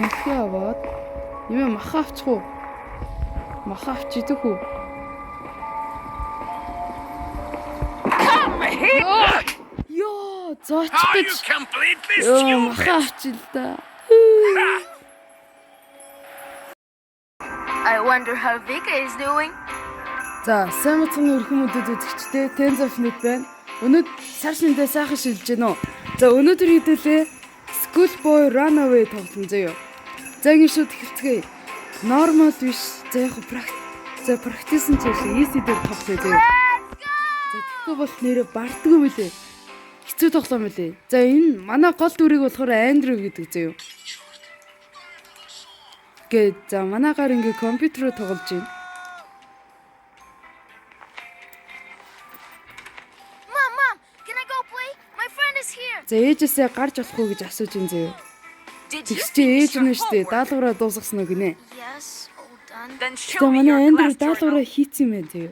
Махаа аваад нэмээ махаа авчих уу? Махаа авч идэх үү? Ёо, зооч Are you гэж. completely Ёо, махаа stupid? авч л да. I wonder how Vika is doing. За, сайн мэцгийн өрхөн мөдөд үзэгчтэй Тензоф нэт байна. Өнөөдөр сар шиндээ сайхан шилжиж гэнэ үү? За, өнөөдөр хэдүүлээ School Boy Runaway тоглоно заяа. За, ингэ шууд эхэлцгээе. Нормал биш. За, яг практисэн чиш easy дээр тоглоё заяа. За, тэгэхгүй бол нэрээ бардггүй мөлий. Хэцүү тоглоом мөлий. За, энэ манай гол дүрийг болохоор Андрю гэдэг заяа. Гэ, за, манайгаар ингээ компьютероор тоглож байна. За ээжээсээ гарч болох уу гэж асууж ин зөө. Тэгс чи ээж нь штэ даалгавраа дуусгасан уу гинэ. За манай Андрю даалгавраа хийцэн юм байна зөө.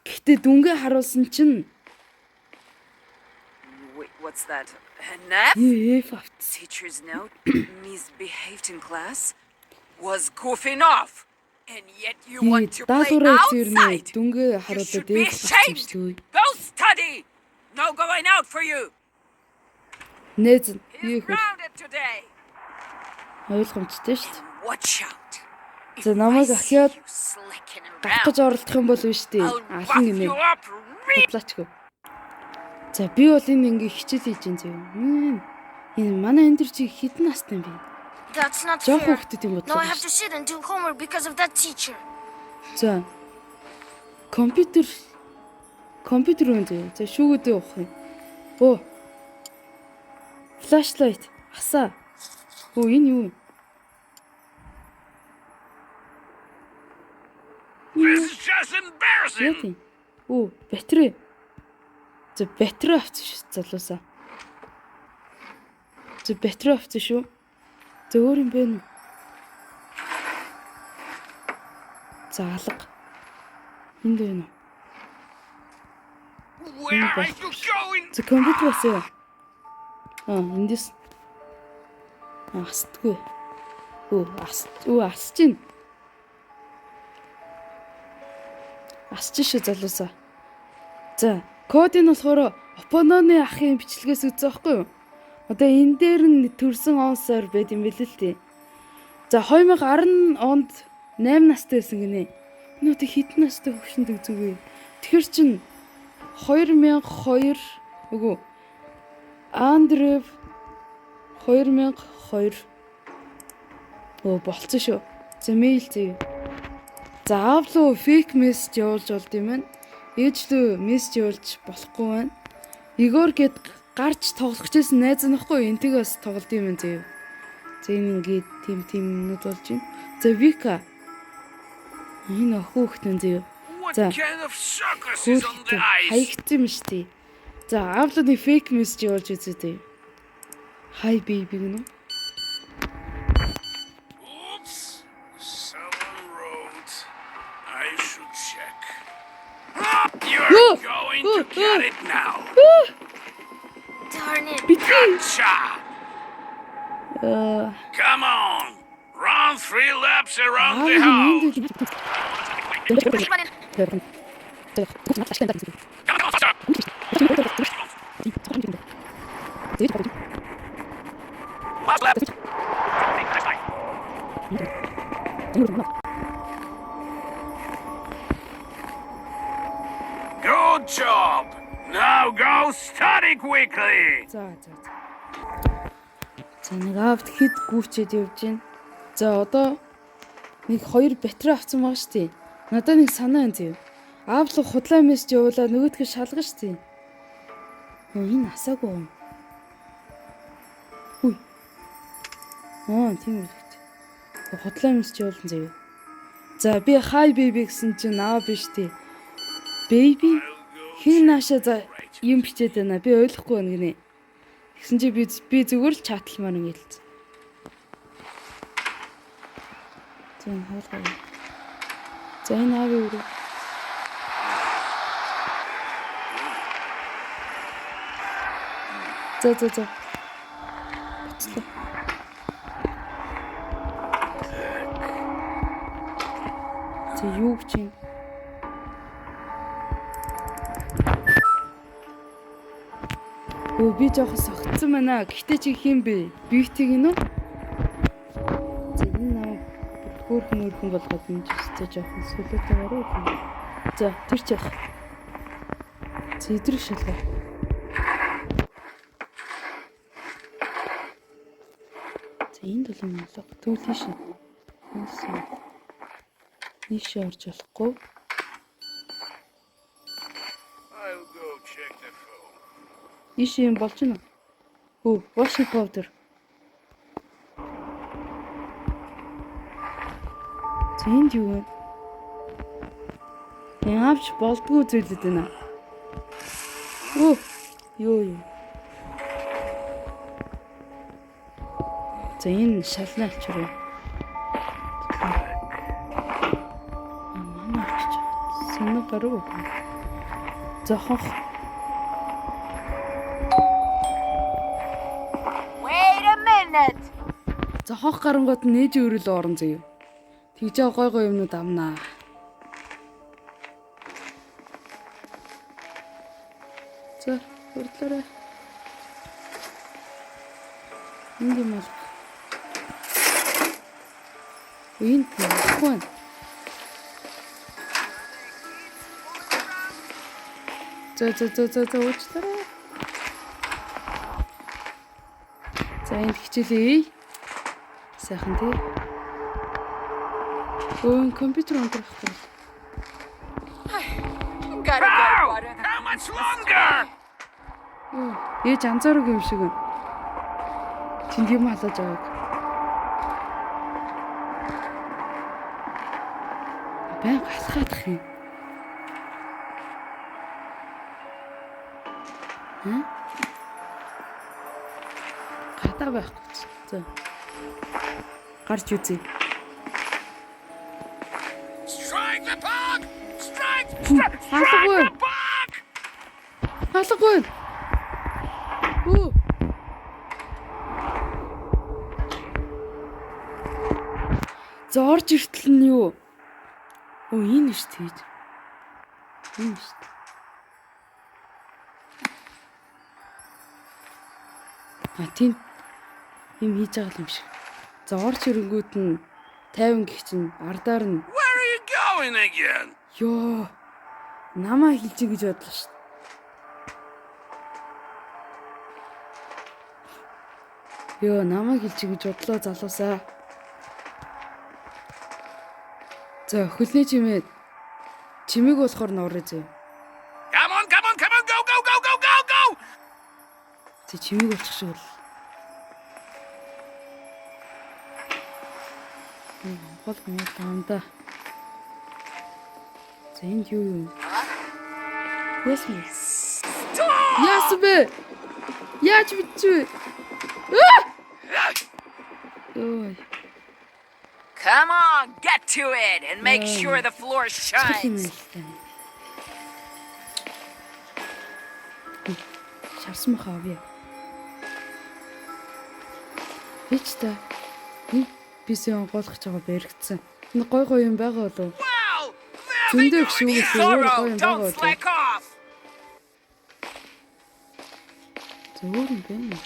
Гэхдээ дүнгээ харуулсан чинь Wait, what's that? A nap? Фавт. Teacher's note, misbehaved in class, was goofing off. And yet you want to play даалгавраа зөрнө outside. дүнгээ You харуулаад should be ээж гарсан ashamed. шүү. Go study. No going out for you. Нээз He's юу хөө grounded today. ойлгомжтой штт. Watch out. If За намайг I see ахиад you slicking гарах around, гэж оролдох юм бол биш дээ. I'll Алан rough гинэ. you up real Худлаачгүй. За би бол энэ ингээ хичээл хийж ин зөө. Энэ манай Андрю чи хэдэн настай юм бэ? That's not Жон fair. хүүхдэд юм Now I бодлоо. have to sit and do homework because of that teacher. За. Компьютер үнэ. За шүүгүүдээ явах юм. Оо. Флашлайт. Асаа. Оо энэ юу? This is just Яа embarrassing. тийм. Оо, батарей. За батарей авчих шүү залуусаа. За батарей авчих шүү. За өөр юм бэ нэ? За алга. Энд байна уу? Where are you going? За компьютер басаа. Эндээс асдгүй. Асч чинь. Асч шүү залуусаа. За, код нь болохоор Опононы ахын бичлэгээс үзсэн байхгүй юу? Одоо энэ дээр нь төрсэн онсоор байд юм бэл л тээ. За 2010 онд 8 настай байсан гинэ. Энэ одоо хэдэн настай хөвшөнд үзүүгээ. Тэгэхэр чин 2002 үгүй Андрев 2002 болцсон шүү. За мэйл зөө. За аав руу фейк мессеж явуулж болд юм байна. Ээж рүү мессеж явуулж болохгүй байна. Игор гэд гарч тоглох гэсэн найз нөхгүй энтэйгээс тоглолт юм зөө. За энэ ингээд тийм юмнууд болж байна. За Вика энэ охиохтэн зөө. What За. kind of circus is on the ice? Хаягдсан юм шүү дээ. За аавлын фейк мессеж явуулж үзээ дээ. Hi baby гэнэ. Oops. Someone wrote. I should check. You're going to get it now. Darn it. Битгий. Gotcha. Come on. Run 3 laps around the house. Come on, stop. Last lap. Good job. Now go study quickly. За. За нэг аавд хэд гүүчээд явж гин. За одоо нэг 2 батарей авсан байгаа шүү дээ. Надад нэг санаа энэ. Аав руу худлаа мессеж явуулаад нөгөөдгөө шалгана шүү дээ. Энэ асаагүй юм. Хүй. Тийм үү. Худлаа мессеж явуулсан заяа. За би hi baby гэсэн чинь аав биш дээ. Baby хин нааша за юм бичээд байна. Би ойлгохгүй байна гинэ. Тэгсэн чи би зүгээр л чаталмаар ингээл. За хаалгаа. За энэ аав юу? За. Буцлаа. За юу гэж юм? Өө би жоохон согтсон байна. Гэхдээ чи хин бэ? Бифтиг гинөө? За энэ наа хөөрхөн болгоод энэ ч жоохон сүлээтэй гараа. За тэр чих. За идрэг шалгаа. За энэ бол юм болоо. Тэгвэл тийш. Ийш орж болохгүй. I'll go check the phone. Ийш юм болж байна. Хөө, washing powder. Энд юу вэ? Яавч болдгоо зүйлүүд байна. Оо, юу. За энэ шалнаа ачруу. Манай ч сэнэ гаруу. Зохох. Wait a minute! Зохох гарангууд нээж өрөөл орон заяа. Тэгж гой юмнууд амнаа. За, хурдлаарай. Энд юм бол. Энд хүн. За уучлаарай. За энд хичээлээ. Сайхан тий. Өө компьютер онцлохгүй. Gotta go, How? water. How much longer? Ээж анзаараг юм шиг. Тэнд юм халааж байгааг. Байн галахаадах юм. Гадаа байхгүй. За. Гарч үзье. Strike the pug! Strike Халахгүй. the pug! Халахгүй. Оо. За орж иртэл нь юу? Оо энэ шүү дээ. Энэ шүү дээ. Тийм юм хийж байгаа юм шиг. За орж ирэнгүүт нь 50 гих чинь ардаар нь Where are you going again? ёо намаа хилжин гэж бодлоо шүү. Ёо намаа хилжин гэж бодлоо залуусаа. За хөлний чимээ чимээг болохоор нуурай зөө. Come on, go! Тэ чимээг болчих шиг бол. Гол юм таанда. За энд юу юм? Ясмэ. Ясмэ. Яаж битвэ? Ой. Come on, get to it and make sure the floor shines. Шарсан мах авъя. Бич та. Бисээ онгойлгож байгаа баригдсан. Энэ гой юм байгаа болов уу? Well, Зөндөө их шүү гэж өөр гой юм байгаа Don't болов уу? slack off. Зөөр юм бэ.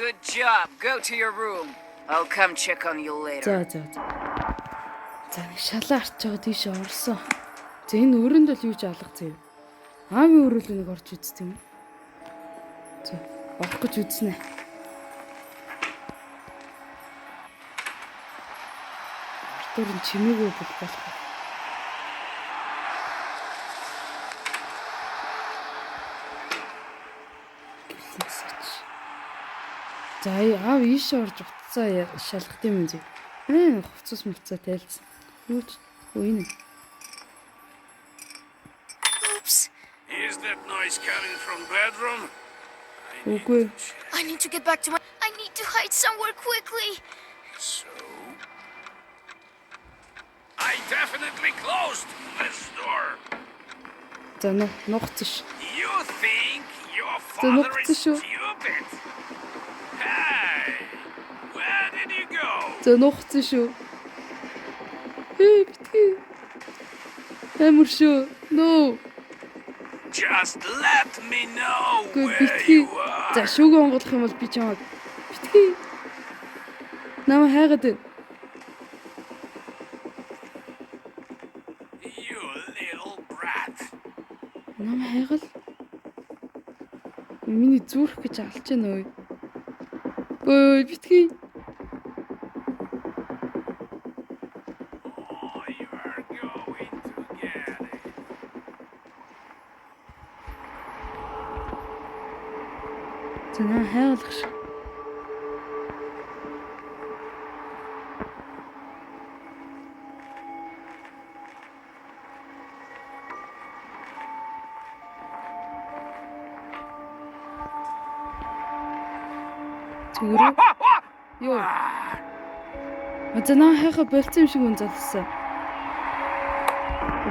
Good job. Go to your room. I'll come check on you later. За. За шалаа арч байгаа тийш орсон. За энэ өрөөнд бол юу ч алга зөө. Аавын өрөөлөө нэг орж үзтээ юм. За орох гэж үзнэ. Артур нь чимээгүй болох. За аав ийш орж утсаа шалгах юм зү. Хувцас мөвцөө тайлцсан. Юу ч үгүй нэ. Oops. is that noise coming from bedroom? Үгүй. I need to get back to my... I need to hide somewhere quickly. So... I definitely closed this door. За нухацш. You think your За father is нухацш шүү. stupid? Stop it! Hey! Where did you go? За нухацсан шүү. Битгий. Амар шүү. No. Just let me know Гүй where битгий. you are. За шүүгээ онгодлох юм бол би чамайг битгий. Намайг хайгаад байна. You little brat. Намайг хайгал. Миний зүрх гэж алж байна ой. Ой битгий. Oh, you are going to get it. За намайг хайгалах шүү. Зүгээр. Йоо. За намайг хайхаа болцсон юм шиг үн залсан.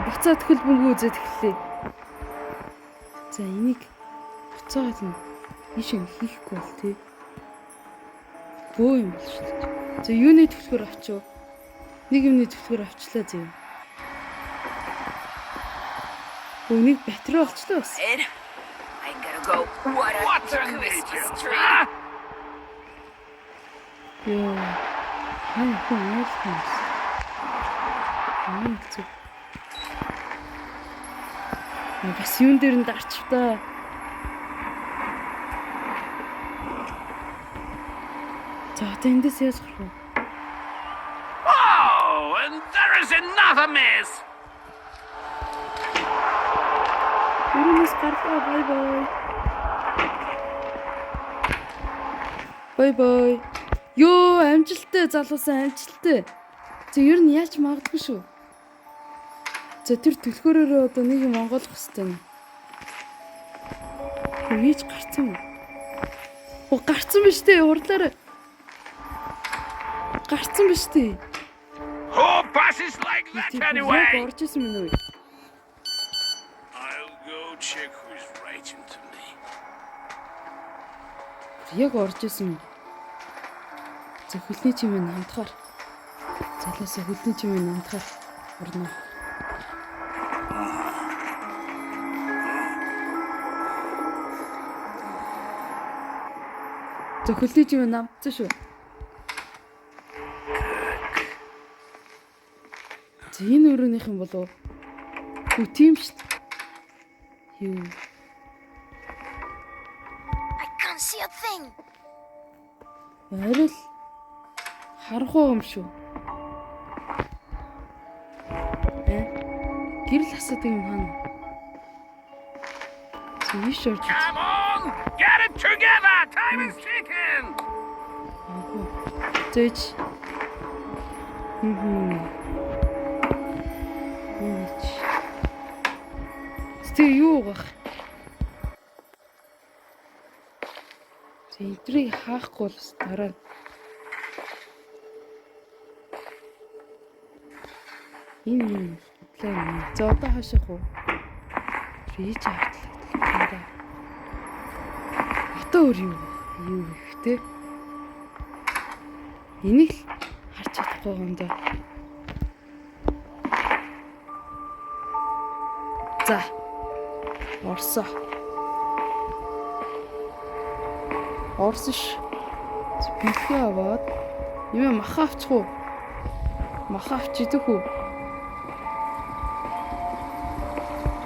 Буцаад хөл бөмбөг үзээд эхэллээ. За энийг буцаад нь ийш юм хийхгүй бол тий. Бөө юм бол шүү дээ. За юуны төлхөр авчив? Нэг юмны төлхөр авчлаа зөө. Өнийг батарей олчлаа бас. Ed, I gotta go. What What a an idiot! Christmas tree. Huh? Йоо. Хай хүн ойлгох юм. Зүг. Бас юун дээр нь дарчих та. За одоо эндээс яаж гарах вэ? Oh, and there is another miss! Өрөөс гарлаа бай бай. Бай бай. Йоо, амжилттай залуусан амжилттай. За ер нь яач магадгүй шүү. За тэр төлхөөрөө одоо нэг юм онгойлох хэрэгтэй нэ. Хийж гарцсан уу? Оо гарцсан биз дээ, урлаарай. Гарцсан биз дээ. Who passes like that anyway? Орж исэн мэн үү? I'll go check who's writing to me. Яг орж исэн. За хөлний чимээ намтахаар. Залуусаа хөлний чимээ намтахаар орно. За хөлний чимээ намтсан шүү. За энэ өрөөнийх юм болов уу? Хүү тийм шүү дээ. Юу? I can't see a thing. Арил харахгүй юм шүү. Гэрэл асуудаг юм хаана? Зүйш орж. Come on! Get it together! Time is ticking! Зөөж. Тэг юу гах? Эдрийг хаахгүй бол дараа. Энэ план. За одоо хаашах уу? Рич хартлаа. Одоо өөр юу их те? Энийг л харж чадахгүй юм да. За. Орсоо. Орсош. Бэлгээ аваад юм маха авчих уу? Маха авчидэх үү?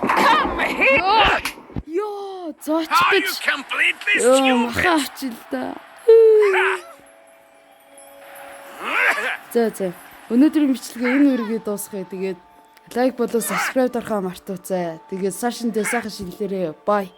Come here! Ёо, зооч Are you гэж. completely Ёо, маха stupid? авчил да. За. Өнөөдрийн бичлэгээ энэ үргээ дуусгая. Тэгээд лайк болоо subscribe дарахаа мартууцай. Тэгээд сашин дэ сайхан шинэлэрээ. Bye.